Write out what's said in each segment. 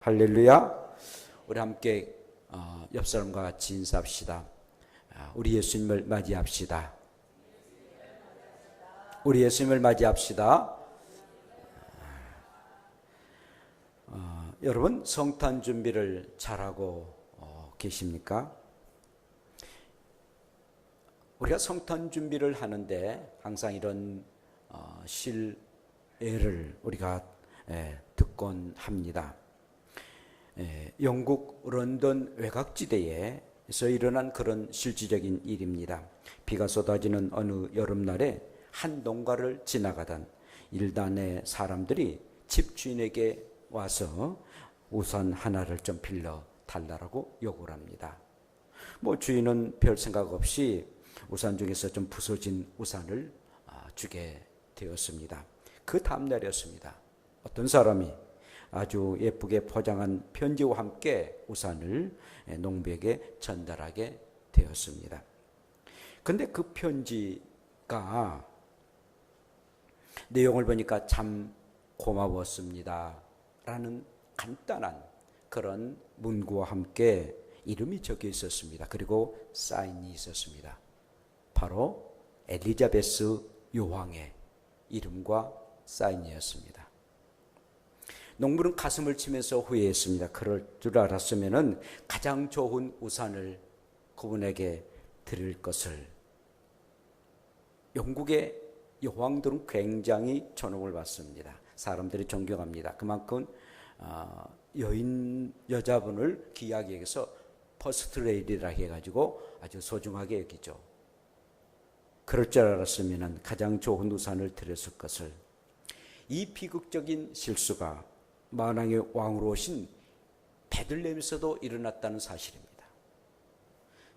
할렐루야. 우리 함께 옆 사람과 같이 인사합시다. 우리 예수님을 맞이합시다. 우리 예수님을 맞이합시다. 여러분 성탄 준비를 잘하고 계십니까? 우리가 성탄 준비를 하는데 항상 이런 실례를 우리가 듣곤 합니다. 영국 런던 외곽지대에서 일어난 그런 실질적인 일입니다. 비가 쏟아지는 어느 여름날에 한 농가를 지나가던 일단의 사람들이 집주인에게 와서 우산 하나를 좀 빌려 달라고 요구를 합니다. 주인은 별 생각 없이 우산 중에서 좀 부서진 우산을 주게 되었습니다. 그 다음날이었습니다. 어떤 사람이 아주 예쁘게 포장한 편지와 함께 우산을 농부에게 전달하게 되었습니다. 근데 그 편지가 내용을 보니까 참 고마웠습니다 라는 간단한 그런 문구와 함께 이름이 적혀 있었습니다. 그리고 사인이 있었습니다. 바로 엘리자베스 여왕의 이름과 사인이었습니다. 농부는 가슴을 치면서 후회했습니다. 그럴 줄 알았으면 가장 좋은 우산을 그분에게 드릴 것을. 영국의 여왕들은 굉장히 존엄을 받습니다. 사람들이 존경합니다. 그만큼 여자분을 귀하게 여기서 퍼스트 레이디라 해가지고 아주 소중하게 여기죠. 그럴 줄 알았으면 가장 좋은 우산을 드렸을 것을. 이 비극적인 실수가 만왕의 왕으로 오신 베들레헴에서도 일어났다는 사실입니다.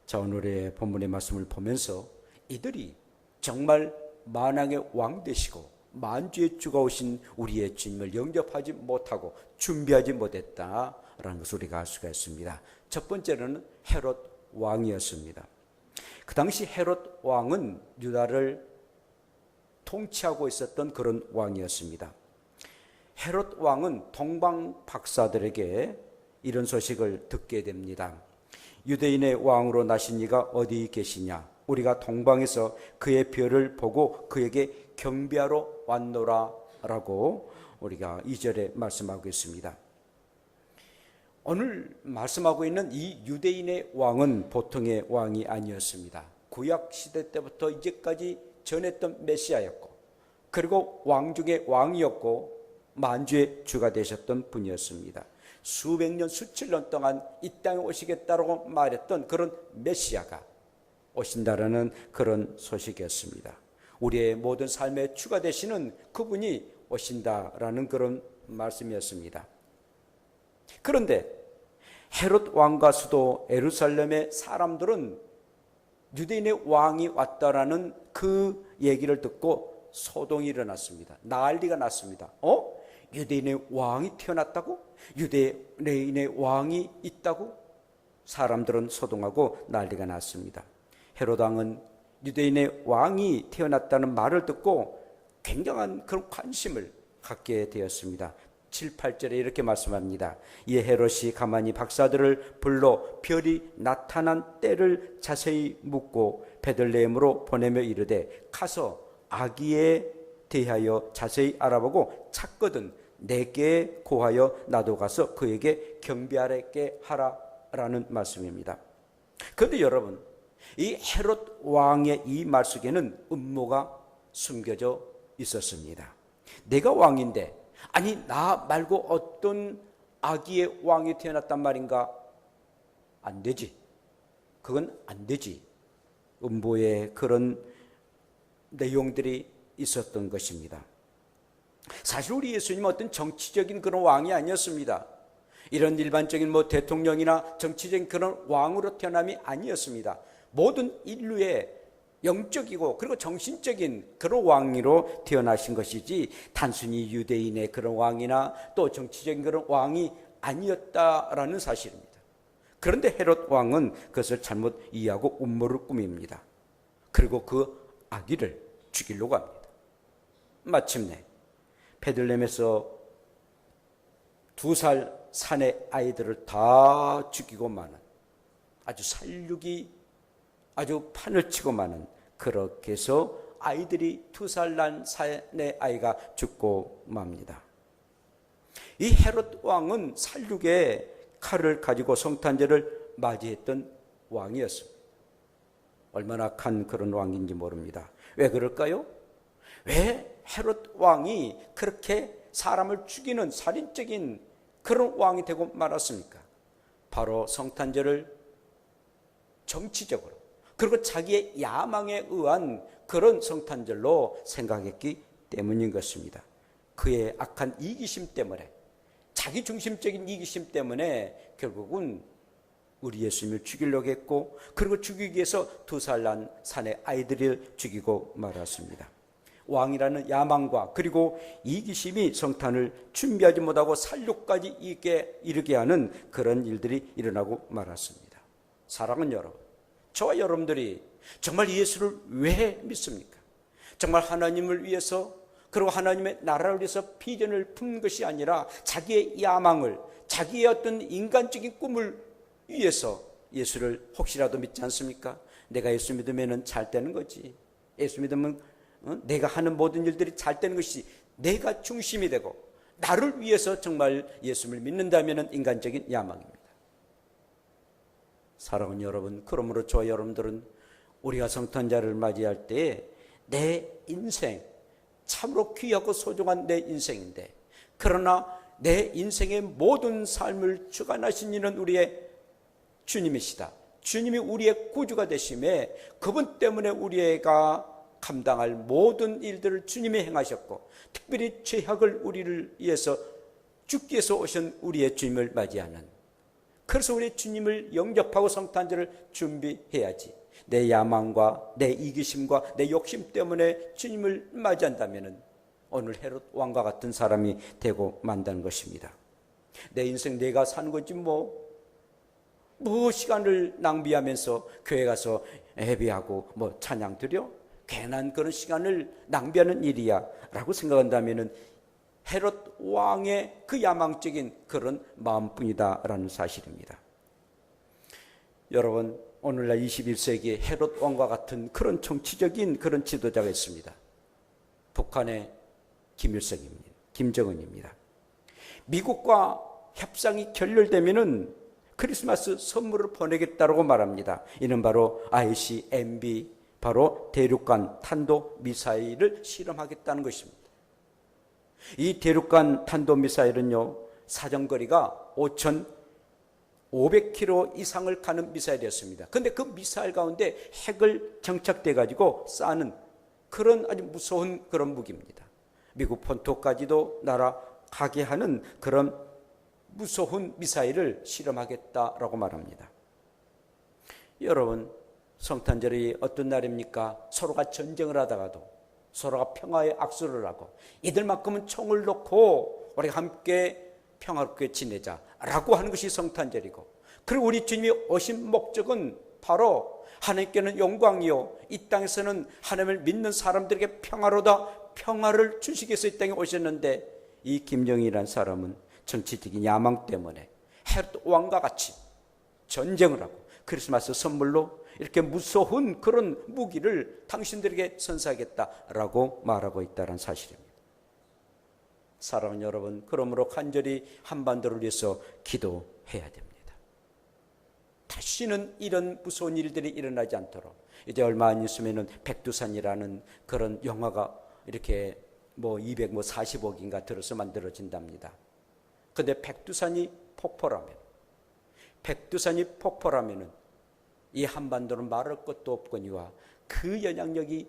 자, 오늘의 본문의 말씀을 보면서 이들이 정말 만왕의 왕 되시고 만주의 주가 오신 우리의 주님을 영접하지 못하고 준비하지 못했다라는 것을 우리가 알 수가 있습니다. 첫 번째로는 헤롯 왕이었습니다. 그 당시 헤롯 왕은 유다를 통치하고 있었던 그런 왕이었습니다. 헤롯 왕은 동방 박사들에게 이런 소식을 듣게 됩니다. 유대인의 왕으로 나신 이가 어디 계시냐? 우리가 동방에서 그의 별을 보고 그에게 경배하러 왔노라 라고 우리가 2절에 말씀하고 있습니다. 오늘 말씀하고 있는 이 유대인의 왕은 보통의 왕이 아니었습니다. 구약 시대 때부터 이제까지 전했던 메시아였고, 그리고 왕 중에 왕이었고 만주의 주가 되셨던 분이었습니다. 수백 년, 수천 년 동안 이 땅에 오시겠다고 말했던 그런 메시아가 오신다라는 그런 소식이었습니다. 우리의 모든 삶의 주가 되시는 그분이 오신다라는 그런 말씀이었습니다. 그런데 헤롯 왕과 수도 예루살렘의 사람들은 유대인의 왕이 왔다라는 그 얘기를 듣고 소동이 일어났습니다. 난리가 났습니다. 유대인의 왕이 태어났다고? 유대인의 왕이 있다고? 사람들은 소동하고 난리가 났습니다. 헤롯 왕은 유대인의 왕이 태어났다는 말을 듣고 굉장한 그런 관심을 갖게 되었습니다. 7, 8절에 이렇게 말씀합니다. 이에 헤롯이 가만히 박사들을 불러 별이 나타난 때를 자세히 묻고 베들레헴으로 보내며 이르되 가서 아기에 대하여 자세히 알아보고 찾거든 내게 고하여 나도 가서 그에게 경배하게 하라라는 말씀입니다. 그런데 여러분, 이 헤롯 왕의 이 말 속에는 음모가 숨겨져 있었습니다. 내가 왕인데, 아니 나 말고 어떤 아기의 왕이 태어났단 말인가? 안 되지. 그건 안 되지. 음모의 그런 내용들이 있었던 것입니다. 사실 우리 예수님은 어떤 정치적인 그런 왕이 아니었습니다. 이런 일반적인 대통령이나 정치적인 그런 왕으로 태어남이 아니었습니다. 모든 인류의 영적이고 그리고 정신적인 그런 왕으로 태어나신 것이지 단순히 유대인의 그런 왕이나 또 정치적인 그런 왕이 아니었다라는 사실입니다. 그런데 헤롯 왕은 그것을 잘못 이해하고 음모를 꾸밉니다. 그리고 그 아기를 죽이려고 합니다. 마침내 베들레헴에서 2살 사내 아이들을 다 죽이고 마는, 아주 살육이 아주 판을 치고 마는, 그렇게 해서 아이들이 2살 난 사내 아이가 죽고 맙니다. 이 헤롯 왕은 살육의 칼을 가지고 성탄절을 맞이했던 왕이었습니다. 얼마나 악한 그런 왕인지 모릅니다. 왜 그럴까요? 왜 헤롯 왕이 그렇게 사람을 죽이는 살인적인 그런 왕이 되고 말았습니까? 바로 성탄절을 정치적으로, 그리고 자기의 야망에 의한 그런 성탄절로 생각했기 때문인 것입니다. 그의 악한 이기심 때문에, 자기 중심적인 이기심 때문에 결국은 우리 예수님을 죽이려고 했고, 그리고 죽이기 위해서 2살 난 사내 아이들을 죽이고 말았습니다. 왕이라는 야망과 그리고 이기심이 성탄을 준비하지 못하고 살육까지 이르게 하는 그런 일들이 일어나고 말았습니다. 사랑하는 여러분, 저와 여러분들이 정말 예수를 왜 믿습니까? 정말 하나님을 위해서, 그리고 하나님의 나라를 위해서 비전을 품는 것이 아니라 자기의 야망을, 자기의 어떤 인간적인 꿈을 위해서 예수를 혹시라도 믿지 않습니까? 내가 예수 믿으면 잘 되는 거지. 예수 믿으면 내가 하는 모든 일들이 잘 되는 것이 내가 중심이 되고, 나를 위해서 정말 예수를 믿는다면 인간적인 야망입니다. 사랑하는 여러분, 그러므로 저와 여러분들은 우리가 성탄절을 맞이할 때에 내 인생, 참으로 귀하고 소중한 내 인생인데, 그러나 내 인생의 모든 삶을 주관하신 이는 우리의 주님이시다. 주님이 우리의 구주가 되심에 그분 때문에 우리가 감당할 모든 일들을 주님이 행하셨고, 특별히 죄악을 우리를 위해서 죽기 위해서 오신 우리의 주님을 맞이하는, 그래서 우리 주님을 영접하고 성탄절을 준비해야지. 내 야망과 내 이기심과 내 욕심 때문에 주님을 맞이한다면 오늘 헤롯 왕과 같은 사람이 되고 만다는 것입니다. 내 인생 내가 사는 거지 뭐 시간을 낭비하면서 교회 가서 예배하고 찬양 드려? 괜한 그런 시간을 낭비하는 일이야 라고 생각한다면 헤롯 왕의 그 야망적인 그런 마음뿐이다 라는 사실입니다. 여러분, 오늘날 21세기에 헤롯 왕과 같은 그런 정치적인 그런 지도자가 있습니다. 북한의 김일성입니다. 김정은입니다. 미국과 협상이 결렬되면은 크리스마스 선물을 보내겠다고 말합니다. 이는 바로 ICBM, 바로 대륙간 탄도미사일을 실험하겠다는 것입니다. 이 대륙간 탄도미사일은요, 사정거리가 5,500km 이상을 가는 미사일이었습니다. 그런데 그 미사일 가운데 핵을 정착돼 가지고 쏴는 그런 아주 무서운 그런 무기입니다. 미국 본토까지도 날아가게 하는 그런 무서운 미사일을 실험하겠다라고 말합니다. 여러분, 성탄절이 어떤 날입니까? 서로가 전쟁을 하다가도 서로가 평화의 악수를 하고, 이들만큼은 총을 놓고 우리가 함께 평화롭게 지내자라고 하는 것이 성탄절이고, 그리고 우리 주님이 오신 목적은 바로 하나님께는 영광이요, 이 땅에서는 하나님을 믿는 사람들에게 평화를 주시기 위해서 이 땅에 오셨는데, 이 김정일이라는 사람은 정치적인 야망 때문에 헤롯 왕과 같이 전쟁을 하고 크리스마스 선물로 이렇게 무서운 그런 무기를 당신들에게 선사하겠다라고 말하고 있다는 사실입니다. 사랑하는 여러분, 그러므로 간절히 한반도를 위해서 기도해야 됩니다. 다시는 이런 무서운 일들이 일어나지 않도록. 이제 얼마 안 있으면은 백두산이라는 그런 영화가 이렇게 240억인가 들어서 만들어진답니다. 그런데 백두산이 폭발하면은 이 한반도는 말할 것도 없거니와 그 영향력이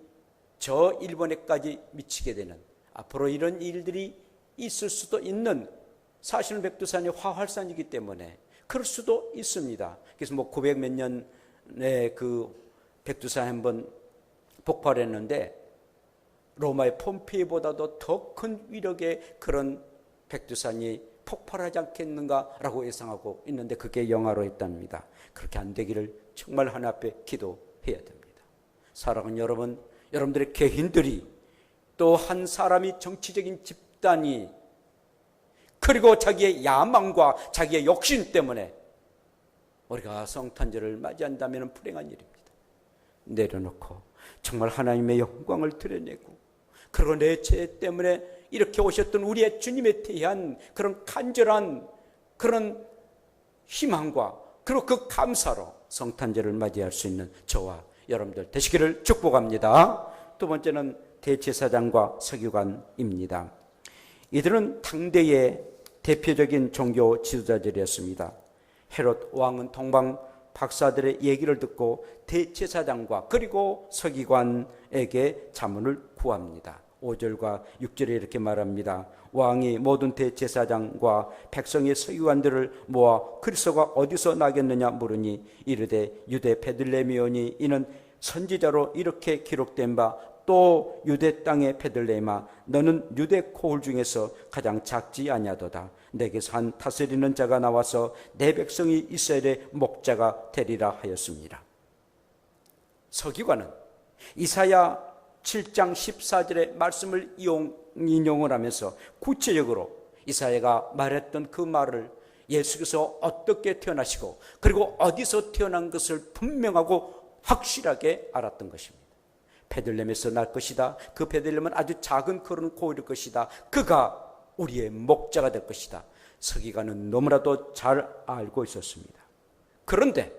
저 일본에까지 미치게 되는, 앞으로 이런 일들이 있을 수도 있는, 사실은 백두산이 화활산이기 때문에 그럴 수도 있습니다. 그래서 900 몇 년에 그 백두산 한번 폭발했는데 로마의 폼페이보다도 더 큰 위력의 그런 백두산이 폭발하지 않겠는가라고 예상하고 있는데 그게 영화로 있답니다. 그렇게 안 되기를 정말 하나님 앞에 기도해야 됩니다. 사랑하는 여러분, 여러분들의 개인들이 또 한 사람이 정치적인 집단이 그리고 자기의 야망과 자기의 욕심 때문에 우리가 성탄절을 맞이한다면 불행한 일입니다. 내려놓고 정말 하나님의 영광을 드러내고, 그리고 내 죄 때문에 이렇게 오셨던 우리의 주님에 대한 그런 간절한 그런 희망과 그리고 그 감사로 성탄절을 맞이할 수 있는 저와 여러분들 되시기를 축복합니다. 두 번째는 대제사장과 서기관입니다. 이들은 당대의 대표적인 종교 지도자들이었습니다. 헤롯 왕은 동방 박사들의 얘기를 듣고 대제사장과 그리고 서기관에게 자문을 구합니다. 5절과 6절에 이렇게 말합니다. 왕이 모든 대제사장과 백성의 서기관들을 모아 그리스도가 어디서 나겠느냐 물으니 이르되 유대 베들레헴이오니 이는 선지자로 이렇게 기록된 바 또 유대 땅의 베들레헴아 너는 유대 코울 중에서 가장 작지 아니하도다. 내게서 한 다스리는 자가 나와서 내 백성이 이스라엘의 목자가 되리라 하였습니다. 서기관은 이사야 7장 14절의 말씀을 인용을 하면서 구체적으로 이사야가 말했던 그 말을 예수께서 어떻게 태어나시고 그리고 어디서 태어난 것을 분명하고 확실하게 알았던 것입니다. 베들레헴에서 날 것이다. 그 베들레헴은 아주 작은 그런 고을일 것이다. 그가 우리의 목자가 될 것이다. 서기관은 너무나도 잘 알고 있었습니다. 그런데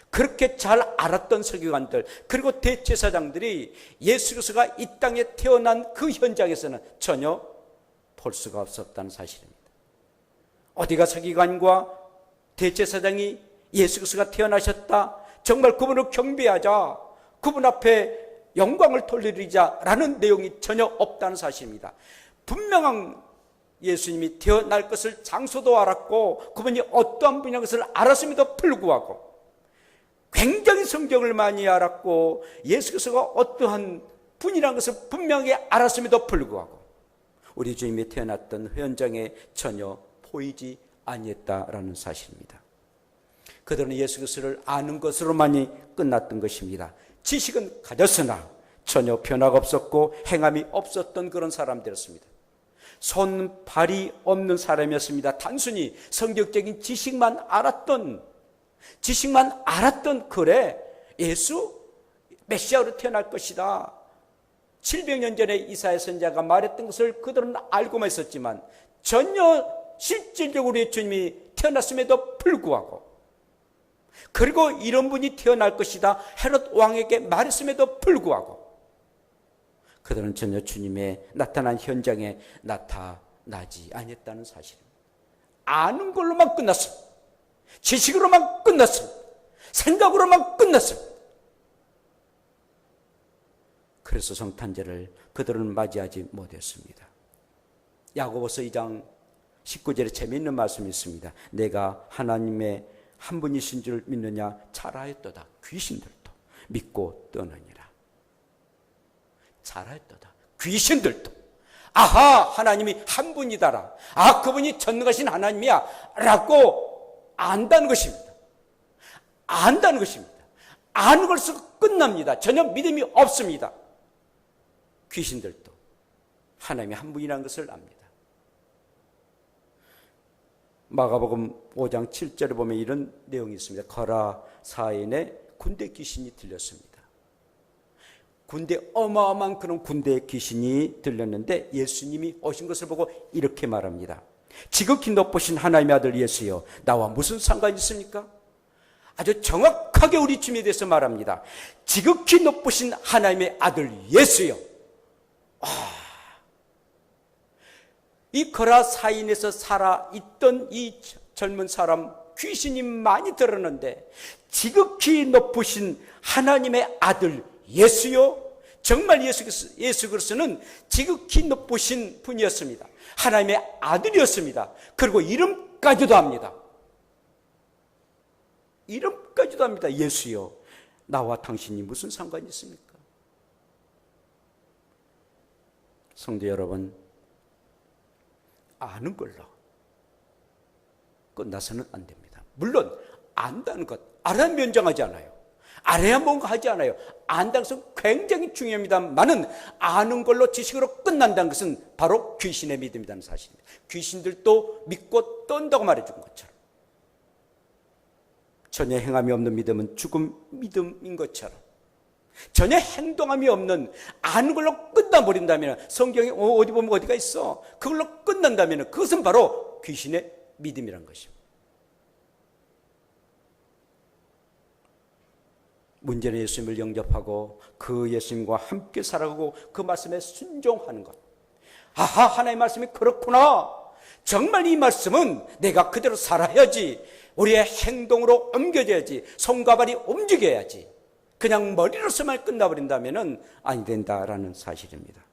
그렇게 잘 알았던 서기관들 그리고 대제사장들이 예수 그리스도가 이 땅에 태어난 그 현장에서는 전혀 볼 수가 없었다는 사실입니다. 어디가 서기관과 대제사장이 예수 그리스도가 태어나셨다, 정말 그분을 경배하자, 그분 앞에 영광을 돌리자라는 내용이 전혀 없다는 사실입니다. 분명한 예수님이 태어날 것을 장소도 알았고 그분이 어떠한 분이라는 것을 알았음에도 불구하고 굉장히 성경을 많이 알았고 예수 그리스도가 어떠한 분이라는 것을 분명히 알았음에도 불구하고 우리 주님이 태어났던 현장에 전혀 보이지 아니했다라는 사실입니다. 그들은 예수 그리스도를 아는 것으로만이 끝났던 것입니다. 지식은 가졌으나 전혀 변화가 없었고 행함이 없었던 그런 사람들이었습니다. 손, 발이 없는 사람이었습니다. 단순히 성경적인 지식만 알았던 그래 예수 메시아로 태어날 것이다. 700년 전에 이사야 선지자가 말했던 것을 그들은 알고만 있었지만 전혀 실질적으로 주님이 태어났음에도 불구하고 그리고 이런 분이 태어날 것이다 헤롯 왕에게 말했음에도 불구하고 그들은 전혀 주님의 나타난 현장에 나타나지 아니했다는 사실입니다. 아는 걸로만 끝났습니다. 지식으로만 끝났습니다. 생각으로만 끝났습니다. 그래서 성탄절을 그들은 맞이하지 못했습니다. 야고보서 2장 19절에 재미있는 말씀이 있습니다. 내가 하나님의 한 분이신 줄 믿느냐 잘하였도다. 귀신들도 믿고 떠느니라. 잘하였도다. 귀신들도 아하 하나님이 한 분이다라. 아 그분이 전능하신 하나님이야 라고 안다는 것입니다. 안다는 것입니다. 아는 것으로 끝납니다. 전혀 믿음이 없습니다. 귀신들도 하나님이 한 분이라는 것을 압니다. 마가복음 5장 7절에 보면 이런 내용이 있습니다. 거라 사인에 군대 귀신이 들렸습니다. 군대 어마어마한 그런 군대 귀신이 들렸는데 예수님이 오신 것을 보고 이렇게 말합니다. 지극히 높으신 하나님의 아들 예수여 나와 무슨 상관이 있습니까? 아주 정확하게 우리 주님에 대해서 말합니다. 지극히 높으신 하나님의 아들 예수여. 이 거라 사인에서 살아있던 이 젊은 사람 귀신이 많이 들었는데 지극히 높으신 하나님의 아들 예수요. 정말 예수 그리스도는 지극히 높으신 분이었습니다. 하나님의 아들이었습니다. 그리고 이름까지도 합니다. 이름까지도 합니다. 예수요. 나와 당신이 무슨 상관이 있습니까? 성도 여러분, 아는 걸로 끝나서는 안 됩니다. 물론 안다는 것, 알아야 면장하지 않아요. 알아야 뭔가 하지 않아요. 안다는 것은 굉장히 중요합니다만은 아는 걸로 지식으로 끝난다는 것은 바로 귀신의 믿음이라는 사실입니다. 귀신들도 믿고 떤다고 말해준 것처럼 전혀 행함이 없는 믿음은 죽은 믿음인 것처럼 전혀 행동함이 없는 아는 걸로 끝나버린다면 성경에 어디 보면 어디가 있어 그걸로 끝난다면 그것은 바로 귀신의 믿음이란 것입니다. 문제는 예수님을 영접하고 그 예수님과 함께 살아가고 그 말씀에 순종하는 것. 아하, 하나님의 말씀이 그렇구나. 정말 이 말씀은 내가 그대로 살아야지. 우리의 행동으로 옮겨져야지. 손과 발이 움직여야지. 그냥 머리로서만 끝나버린다면 아니 된다라는 사실입니다.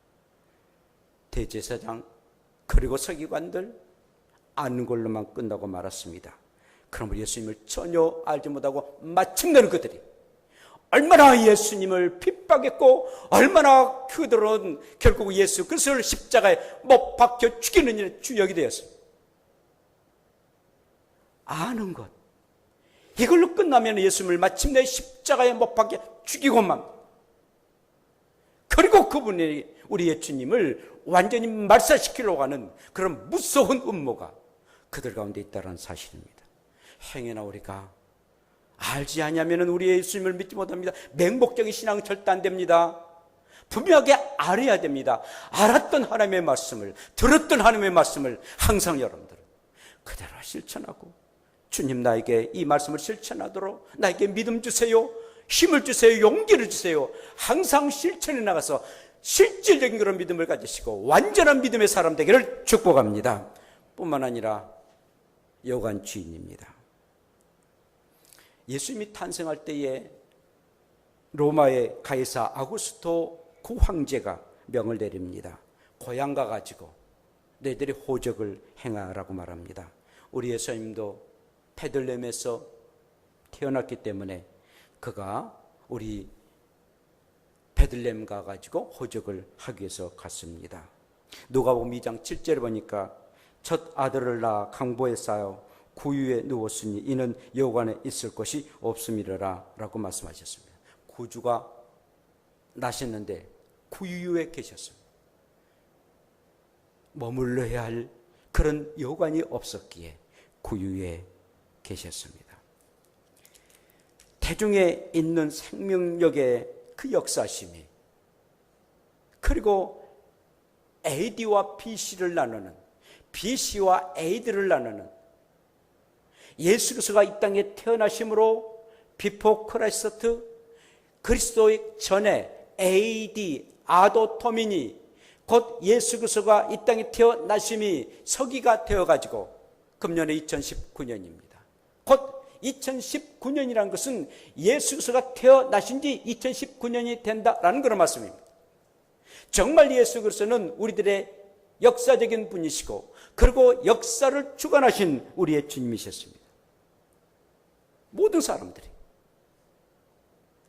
대제사장 그리고 서기관들 아는 걸로만 끝나고 말았습니다. 그러므로 예수님을 전혀 알지 못하고 마침내는 그들이 얼마나 예수님을 핍박했고 얼마나 그들은 결국 예수 그리스도를 십자가에 못 박혀 죽이는 일에 주역이 되었습니다. 아는 것 이걸로 끝나면 예수님을 마침내 십자가에 못 박혀 죽이고만 그리고 그분이 우리 예수님을 완전히 말살시키려고 하는 그런 무서운 음모가 그들 가운데 있다는 사실입니다. 행여나 우리가 알지 않으면 우리 예수님을 믿지 못합니다. 맹목적인 신앙은 절대 안 됩니다. 분명하게 알아야 됩니다. 알았던 하나님의 말씀을 들었던 하나님의 말씀을 항상 여러분들은 그대로 실천하고 주님 나에게 이 말씀을 실천하도록 나에게 믿음 주세요. 힘을 주세요. 용기를 주세요. 항상 실천해 나가서 실질적인 그런 믿음을 가지시고 완전한 믿음의 사람 되기를 축복합니다. 뿐만 아니라 여관 주인입니다. 예수님이 탄생할 때에 로마의 가이사 아구스토 그 황제가 명을 내립니다. 고향 가가지고 너희들이 호적을 행하라고 말합니다. 우리 예수님도 베들레헴에서 태어났기 때문에 그가 우리 베들레헴 가가지고 호적을 하기 위해서 갔습니다. 누가복음 2장 7절에 보니까 첫 아들을 낳아 강보에 쌓여 구유에 누웠으니 이는 여관에 있을 것이 없음이라 라고 말씀하셨습니다. 구주가 나셨는데 구유에 계셨습니다. 머물러야 할 그런 여관이 없었기에 구유에 계셨습니다. 태중에 있는 생명력의 그 역사심이 그리고 AD와 BC를 나누는 BC와 AD를 나누는 예수 그리스도가 이 땅에 태어나심으로 비포 크라이스트 그리스도의 전에 AD 아도토미니 곧 예수 그리스도가 이 땅에 태어나심이 서기가 되어가지고 금년에 2019년입니다. 곧 2019년이라는 것은 예수 그리스도가 태어나신 지 2019년이 된다라는 그런 말씀입니다. 정말 예수 그리스도는 우리들의 역사적인 분이시고 그리고 역사를 주관하신 우리의 주님이셨습니다. 모든 사람들이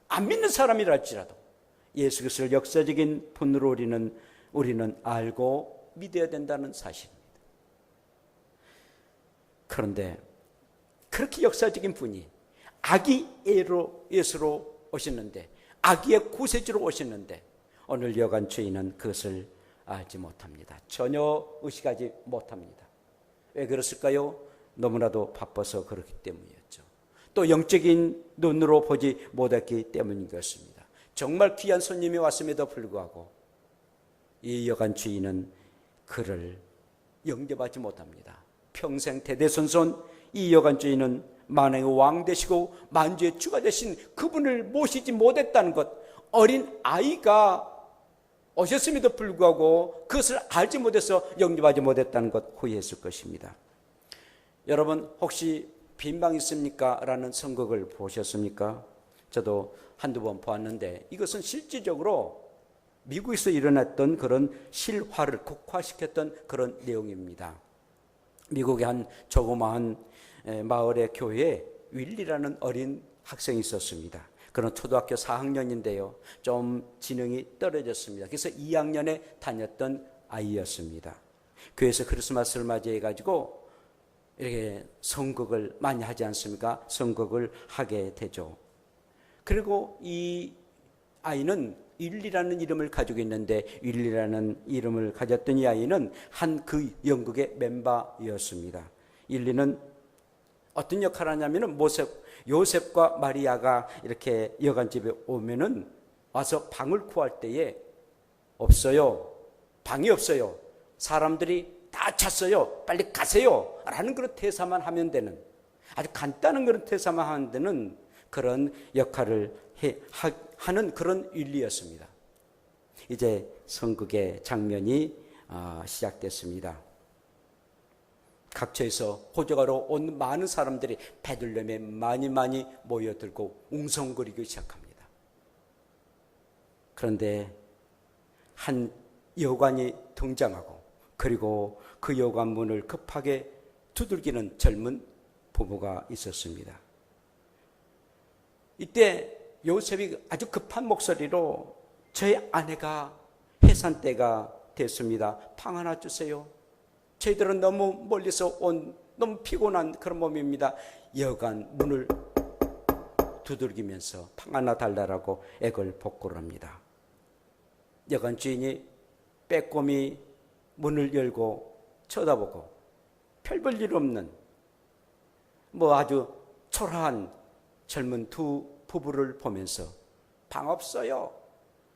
안 믿는 사람이라 할지라도 예수 그리스도를 역사적인 분으로 우리는 알고 믿어야 된다는 사실입니다. 그런데 그렇게 역사적인 분이 아기 예수로 오셨는데 아기의 구세주로 오셨는데 오늘 여관 주인은 그것을 알지 못합니다. 전혀 의식하지 못합니다. 왜 그랬을까요? 너무나도 바빠서 그렇기 때문이었죠. 또 영적인 눈으로 보지 못했기 때문인 것입니다. 정말 귀한 손님이 왔음에도 불구하고 이 여관 주인은 그를 영접하지 못합니다. 평생 대대손손 이 여관 주인은 만왕의 왕 되시고 만주의 주가 되신 그분을 모시지 못했다는 것, 어린 아이가 오셨음에도 불구하고 그것을 알지 못해서 영접하지 못했다는 것 후회했을 것입니다. 여러분 혹시 빈방 있습니까? 라는 선곡을 보셨습니까? 저도 한두 번 보았는데 이것은 실질적으로 미국에서 일어났던 그런 실화를 국화시켰던 그런 내용입니다. 미국의 한 조그마한 마을의 교회에 윌리라는 어린 학생이 있었습니다. 그는 초등학교 4학년인데요. 좀 지능이 떨어졌습니다. 그래서 2학년에 다녔던 아이였습니다. 교회에서 크리스마스를 맞이해가지고 이렇게 선곡을 많이 하지 않습니까? 선곡을 하게 되죠. 그리고 이 아이는 윌리라는 이름을 가지고 있는데, 윌리라는 이름을 가졌던 이 아이는 한 그 연극의 멤버였습니다. 윌리는 어떤 역할을 하냐면은 요셉과 마리아가 이렇게 여관집에 오면은 와서 방을 구할 때에 없어요. 방이 없어요. 사람들이 다 찼어요. 빨리 가세요. 라는 그런 대사만 하면 되는, 아주 간단한 그런 대사만 하면 되는 그런 역할을 하는 그런 윌리였습니다. 이제 선극의 장면이 시작됐습니다. 각처에서 호적하러 온 많은 사람들이 베들레헴에 많이 모여들고 웅성거리기 시작합니다. 그런데 한 여관이 등장하고, 그리고 그 여관 문을 급하게 두들기는 젊은 부부가 있었습니다. 이때 요셉이 아주 급한 목소리로 저희 아내가 해산 때가 됐습니다. 방 하나 주세요. 저희들은 너무 멀리서 온 너무 피곤한 그런 몸입니다. 여관 문을 두들기면서 방 하나 달라고 애걸복걸을 합니다. 여관 주인이 빼꼼히 문을 열고 쳐다보고 별 볼 일 없는 아주 초라한 젊은 두 부부를 보면서 방 없어요.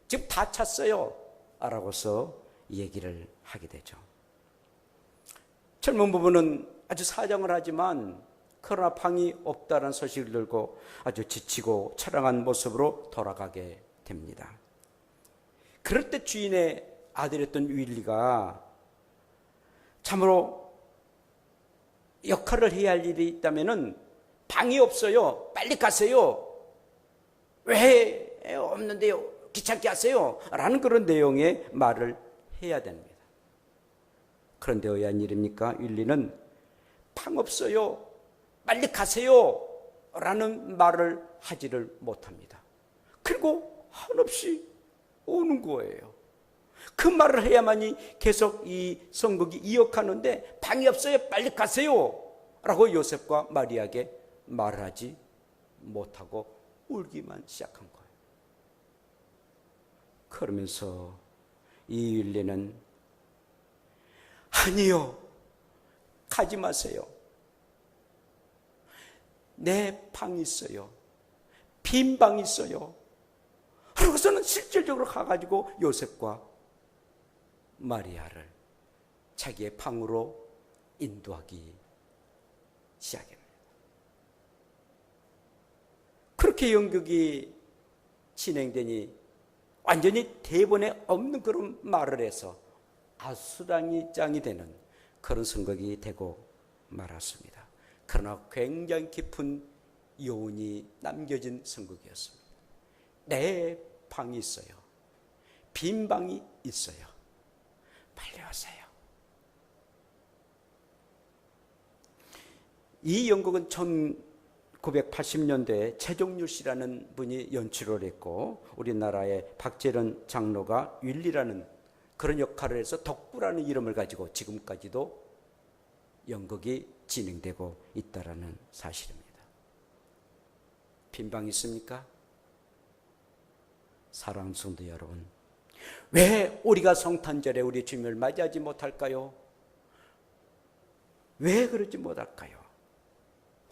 지금 다 찼어요. 라고서 얘기를 하게 되죠. 젊은 부부는 아주 사정을 하지만 그러나 방이 없다는 소식을 들고 아주 지치고 처량한 모습으로 돌아가게 됩니다. 그럴 때 주인의 아들이었던 윌리가 참으로 역할을 해야 할 일이 있다면은 방이 없어요. 빨리 가세요. 왜 없는데요? 귀찮게 하세요. 라는 그런 내용의 말을 해야 됩니다. 그런데 어떤 일입니까? 윌리는 방 없어요. 빨리 가세요. 라는 말을 하지를 못합니다. 그리고 한없이 오는 거예요. 그 말을 해야만이 계속 이 선곡이 이어가는데 방이 없어요. 빨리 가세요. 라고 요셉과 마리아에게 말하지 못하고 울기만 시작한 거예요. 그러면서 이 윌리는 아니요, 가지 마세요. 내 방이 있어요. 빈 방이 있어요. 그러고서는 실질적으로 가가지고 요셉과 마리아를 자기의 방으로 인도하기 시작합니다. 그렇게 연극이 진행되니 완전히 대본에 없는 그런 말을 해서 아수라장이 짱이 되는 그런 선곡이 되고 말았습니다. 그러나 굉장히 깊은 여운이 남겨진 선곡이었습니다. 내 방이 있어요. 빈 방이 있어요. 빨리 오세요. 이 연극은 1980년대에 최종률 씨라는 분이 연출을 했고, 우리나라의 박재련 장로가 윌리라는 그런 역할을 해서 덕구라는 이름을 가지고 지금까지도 연극이 진행되고 있다는 사실입니다. 빈 방 있습니까? 사랑하는 성도 여러분, 왜 우리가 성탄절에 우리 주님을 맞이하지 못할까요? 왜 그러지 못할까요?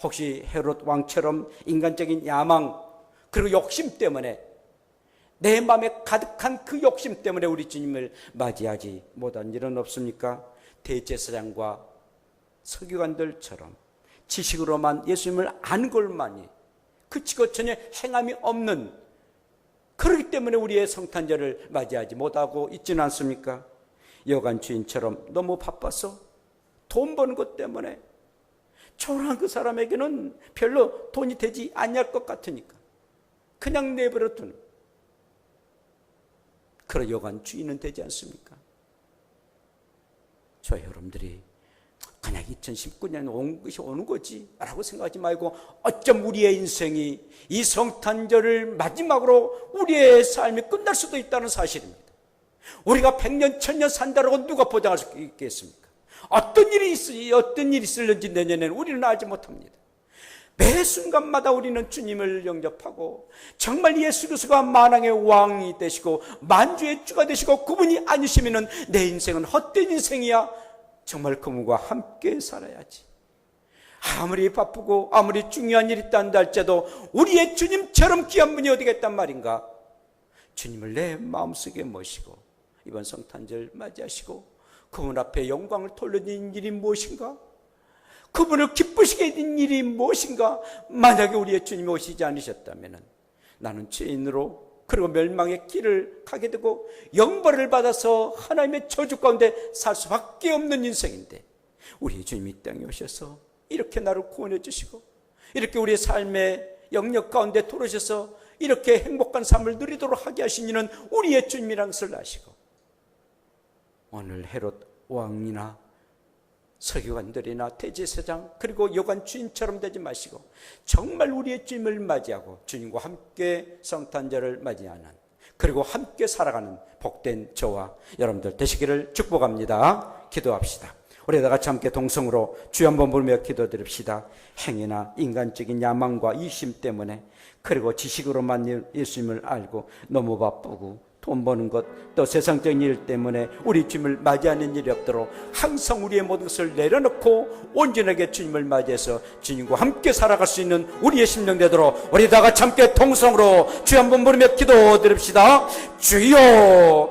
혹시 헤롯 왕처럼 인간적인 야망 그리고 욕심 때문에, 내 마음에 가득한 그 욕심 때문에 우리 주님을 맞이하지 못한 일은 없습니까? 대제사장과 서기관들처럼 지식으로만 예수님을 아는 것만이 그치고 전혀 행함이 없는, 그렇기 때문에 우리의 성탄절을 맞이하지 못하고 있지는 않습니까? 여관 주인처럼 너무 바빠서 돈 버는 것 때문에 초라한 그 사람에게는 별로 돈이 되지 않을 것 같으니까 그냥 내버려 두는 그런 여관 주인은 되지 않습니까? 저 여러분들이 그냥 2019년 온 것이 오는 거지 라고 생각하지 말고, 어쩜 우리의 인생이 이 성탄절을 마지막으로 우리의 삶이 끝날 수도 있다는 사실입니다. 우리가 100년 1000년 산다라고 누가 보장할 수 있겠습니까? 어떤 일이 있을지 내년에는 우리는 알지 못합니다. 매 순간마다 우리는 주님을 영접하고 정말 예수 그리스도가 만왕의 왕이 되시고 만주의 주가 되시고 그분이 아니시면 내 인생은 헛된 인생이야. 정말 그분과 함께 살아야지. 아무리 바쁘고 아무리 중요한 일이 있다 할지라도 우리의 주님처럼 귀한 분이 어디겠단 말인가. 주님을 내 마음속에 모시고 이번 성탄절 맞이하시고 그분 앞에 영광을 돌려드리는 일이 무엇인가? 그분을 기쁘시게 된 일이 무엇인가? 만약에 우리의 주님이 오시지 않으셨다면 나는 죄인으로 그리고 멸망의 길을 가게 되고 영벌을 받아서 하나님의 저주 가운데 살 수밖에 없는 인생인데, 우리의 주님이 이 땅에 오셔서 이렇게 나를 구원해 주시고 이렇게 우리의 삶의 영역 가운데 들어오셔서 이렇게 행복한 삶을 누리도록 하게 하신 이는 우리의 주님이라는 것을 아시고, 오늘 헤롯 왕이나 서기관들이나 대제사장 그리고 여관 주인처럼 되지 마시고 정말 우리의 주님을 맞이하고 주님과 함께 성탄절을 맞이하는, 그리고 함께 살아가는 복된 저와 여러분들 되시기를 축복합니다. 기도합시다. 우리 다 같이 함께 동성으로 주여 한번 부르며 기도드립시다. 행위나 인간적인 야망과 이심 때문에, 그리고 지식으로만 예수님을 알고 너무 바쁘고 돈 버는 것, 또 세상적인 일 때문에 우리 주님을 맞이하는 일이 없도록 항상 우리의 모든 것을 내려놓고 온전하게 주님을 맞이해서 주님과 함께 살아갈 수 있는 우리의 심령 되도록 우리 다 같이 함께 통성으로 주여 한번 부르며 기도드립시다. 주여